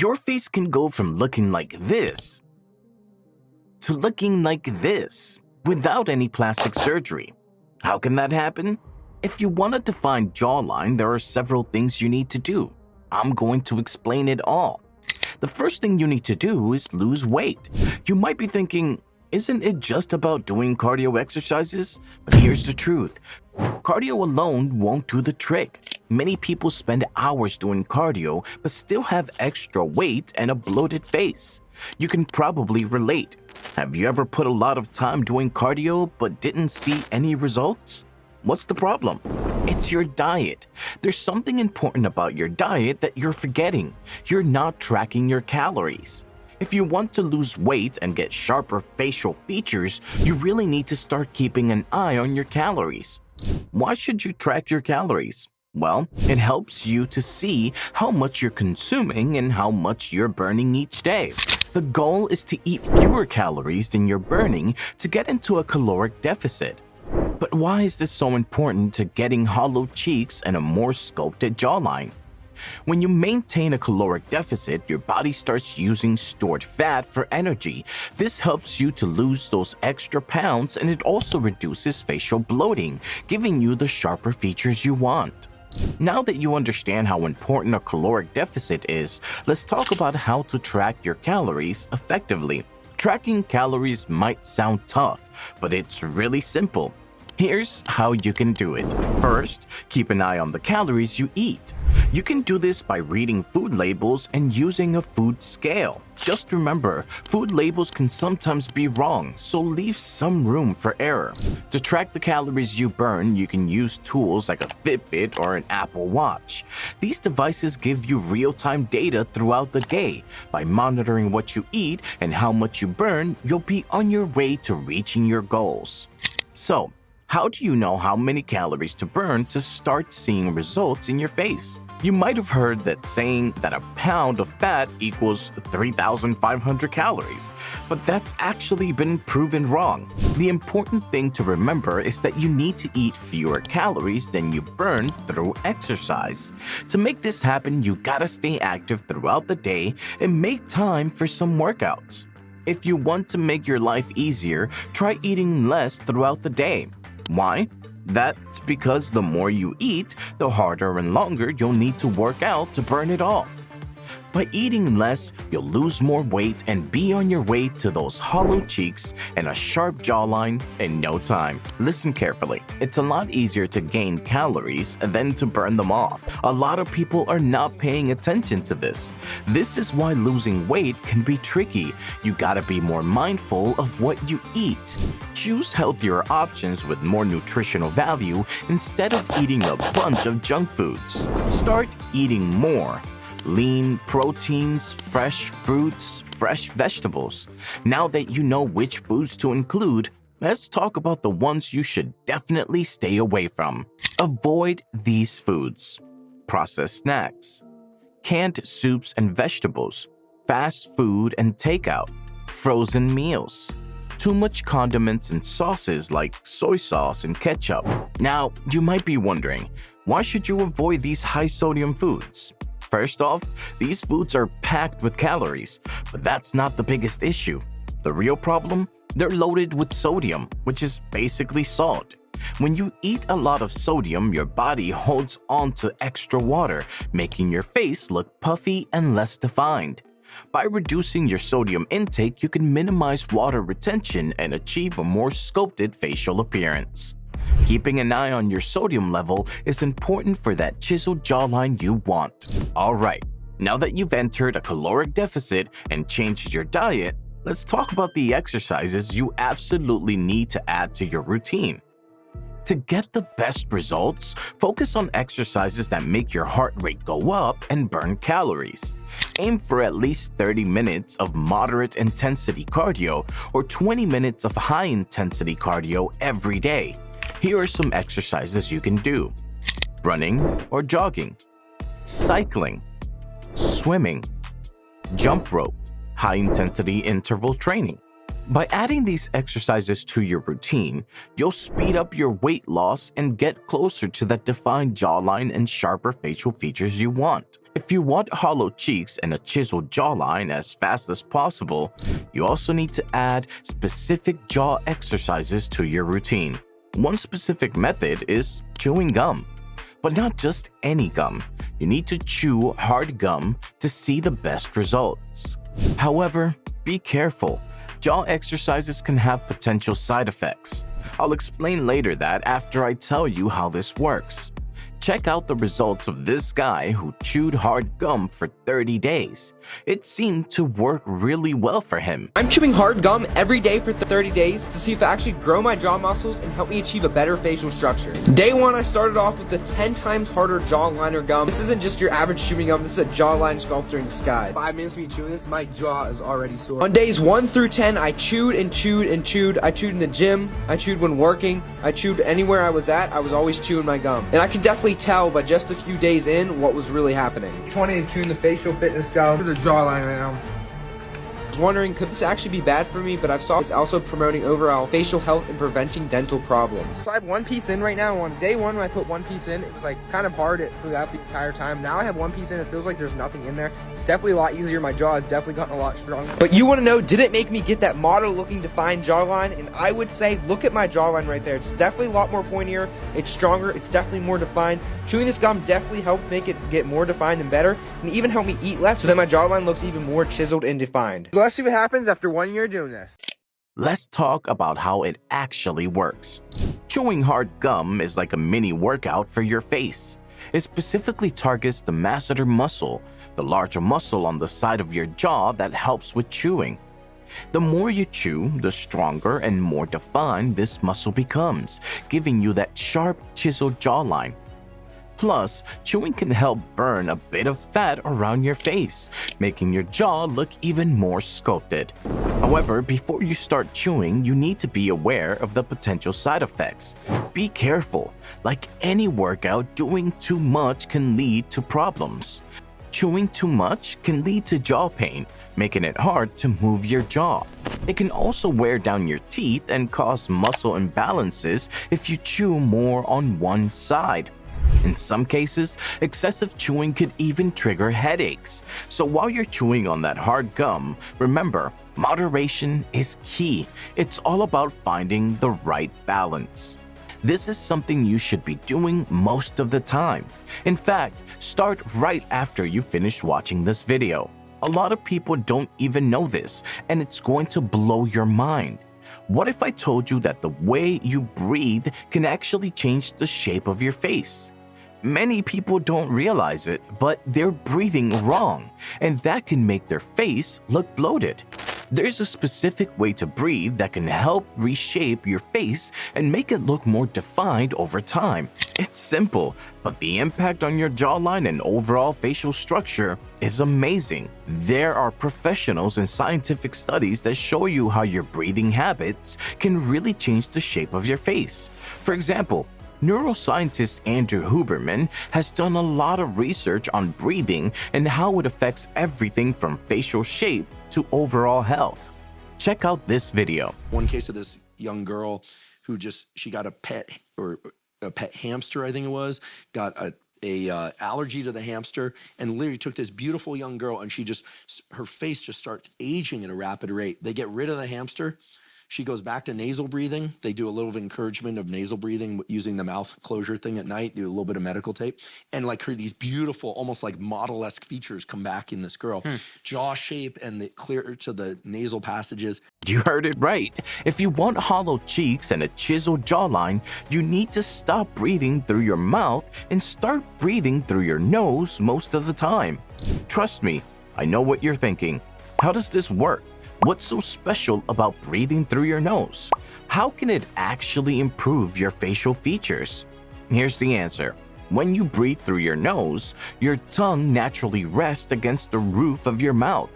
Your face can go from looking like this to looking like this without any plastic surgery. How can that happen? If you want to define jawline, there are several things you need to do. I'm going to explain it all. The first thing you need to do is lose weight. You might be thinking, isn't it just about doing cardio exercises? But here's the truth. Cardio alone won't do the trick. Many people spend hours doing cardio but still have extra weight and a bloated face. You can probably relate. Have you ever put a lot of time doing cardio but didn't see any results? What's the problem? It's your diet. There's something important about your diet that you're forgetting. You're not tracking your calories. If you want to lose weight and get sharper facial features, you really need to start keeping an eye on your calories. Why should you track your calories? Well, it helps you to see how much you're consuming and how much you're burning each day. The goal is to eat fewer calories than you're burning to get into a caloric deficit. But why is this so important to getting hollow cheeks and a more sculpted jawline? When you maintain a caloric deficit, your body starts using stored fat for energy. This helps you to lose those extra pounds, and it also reduces facial bloating, giving you the sharper features you want. Now that you understand how important a caloric deficit is, let's talk about how to track your calories effectively. Tracking calories might sound tough, but it's really simple. Here's how you can do it. First, keep an eye on the calories you eat. You can do this by reading food labels and using a food scale. Just remember, food labels can sometimes be wrong, so leave some room for error. To track the calories you burn, you can use tools like a Fitbit or an Apple Watch. These devices give you real-time data throughout the day. By monitoring what you eat and how much you burn, you'll be on your way to reaching your goals. So, how do you know how many calories to burn to start seeing results in your face? You might have heard that saying that a pound of fat equals 3,500 calories, but that's actually been proven wrong. The important thing to remember is that you need to eat fewer calories than you burn through exercise. To make this happen, you gotta stay active throughout the day and make time for some workouts. If you want to make your life easier, try eating less throughout the day. Why? That's because the more you eat, the harder and longer you'll need to work out to burn it off. By eating less, you'll lose more weight and be on your way to those hollow cheeks and a sharp jawline in no time. Listen carefully. It's a lot easier to gain calories than to burn them off. A lot of people are not paying attention to this. This is why losing weight can be tricky. You gotta be more mindful of what you eat. Choose healthier options with more nutritional value instead of eating a bunch of junk foods. Start eating more. Lean proteins, fresh fruits, fresh vegetables. Now that you know which foods to include, let's talk about the ones you should definitely stay away from. Avoid these foods: processed snacks, canned soups and vegetables, fast food and takeout, frozen meals, too much condiments and sauces like soy sauce and ketchup. Now, you might be wondering, why should you avoid these high-sodium foods? First off, these foods are packed with calories, but that's not the biggest issue. The real problem? They're loaded with sodium, which is basically salt. When you eat a lot of sodium, your body holds on to extra water, making your face look puffy and less defined. By reducing your sodium intake, you can minimize water retention and achieve a more sculpted facial appearance. Keeping an eye on your sodium level is important for that chiseled jawline you want. Alright, now that you've entered a caloric deficit and changed your diet, let's talk about the exercises you absolutely need to add to your routine. To get the best results, focus on exercises that make your heart rate go up and burn calories. Aim for at least 30 minutes of moderate intensity cardio or 20 minutes of high intensity cardio every day. Here are some exercises you can do: running or jogging, cycling, swimming, jump rope, high-intensity interval training. By adding these exercises to your routine, you'll speed up your weight loss and get closer to that defined jawline and sharper facial features you want. If you want hollow cheeks and a chiseled jawline as fast as possible, you also need to add specific jaw exercises to your routine. One specific method is chewing gum. But not just any gum. You need to chew hard gum to see the best results. However, be careful. Jaw exercises can have potential side effects. I'll explain later that after I tell you how this works. Check out the results of this guy who chewed hard gum for 30 days. It seemed to work really well for him. I'm chewing hard gum every day for 30 days to see if it actually grow my jaw muscles and help me achieve a better facial structure. Day 1, I started off with the 10 times harder jawliner gum. This isn't just your average chewing gum, this is a jawline sculptor in disguise. 5 minutes of me chewing this, my jaw is already sore. On days 1 through 10, I chewed and chewed and chewed. I chewed in the gym, I chewed when working, I chewed anywhere I was at, I was always chewing my gum. And I could definitely tell by just a few days in what was really happening. 20 and chewing the facial fitness gum for the jawline right now. I was wondering, could this actually be bad for me? But I've saw it's also promoting overall facial health and preventing dental problems. So I have 1 piece in right now. On day 1, when I put 1 piece in, it was like kind of hard throughout the entire time. Now I have 1 piece in, it feels like there's nothing in there. It's definitely a lot easier. My jaw has definitely gotten a lot stronger. But you want to know, did it make me get that model looking defined jawline? And I would say, look at my jawline right there. It's definitely a lot more pointier. It's stronger. It's definitely more defined. Chewing this gum definitely helped make it get more defined and better, and even help me eat less so that my jawline looks even more chiseled and defined. So let's see what happens after 1 year doing this. Let's talk about how it actually works. Chewing hard gum is like a mini workout for your face. It specifically targets the masseter muscle, the larger muscle on the side of your jaw that helps with chewing. The more you chew, the stronger and more defined this muscle becomes, giving you that sharp, chiseled jawline. Plus, chewing can help burn a bit of fat around your face, making your jaw look even more sculpted. However, before you start chewing, you need to be aware of the potential side effects. Be careful. Like any workout, doing too much can lead to problems. Chewing too much can lead to jaw pain, making it hard to move your jaw. It can also wear down your teeth and cause muscle imbalances if you chew more on one side. In some cases, excessive chewing could even trigger headaches. So while you're chewing on that hard gum, remember, moderation is key. It's all about finding the right balance. This is something you should be doing most of the time. In fact, start right after you finish watching this video. A lot of people don't even know this, and it's going to blow your mind. What if I told you that the way you breathe can actually change the shape of your face? Many people don't realize it, but they're breathing wrong, and that can make their face look bloated. There's a specific way to breathe that can help reshape your face and make it look more defined over time. It's simple, but the impact on your jawline and overall facial structure is amazing. There are professionals and scientific studies that show you how your breathing habits can really change the shape of your face. For example, neuroscientist Andrew Huberman has done a lot of research on breathing and how it affects everything from facial shape to overall health. Check out this video. One case of this young girl who she got a pet hamster, I think it was, got a allergy to the hamster, and literally took this beautiful young girl, and her face just starts aging at a rapid rate. They get rid of the hamster. She goes back to nasal breathing. They do a little encouragement of nasal breathing using the mouth closure thing at night, do a little bit of medical tape. And like these beautiful, almost like model-esque features come back in this girl. Jaw shape and the clear to the nasal passages. You heard it right. If you want hollow cheeks and a chiseled jawline, you need to stop breathing through your mouth and start breathing through your nose most of the time. Trust me, I know what you're thinking. How does this work? What's so special about breathing through your nose? How can it actually improve your facial features? Here's the answer. When you breathe through your nose, your tongue naturally rests against the roof of your mouth.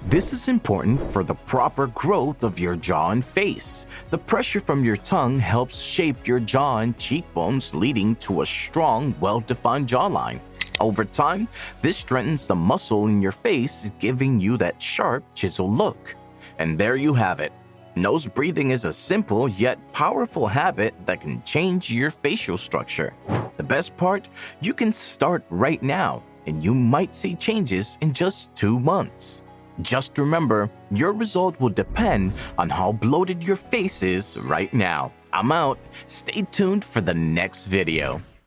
This is important for the proper growth of your jaw and face. The pressure from your tongue helps shape your jaw and cheekbones, leading to a strong, well-defined jawline. Over time, this strengthens the muscle in your face, giving you that sharp, chiseled look. And there you have it. Nose breathing is a simple yet powerful habit that can change your facial structure. The best part? You can start right now. and you might see changes in just 2 months. Just remember, your result will depend on how bloated your face is right now. I'm out. Stay tuned for the next video.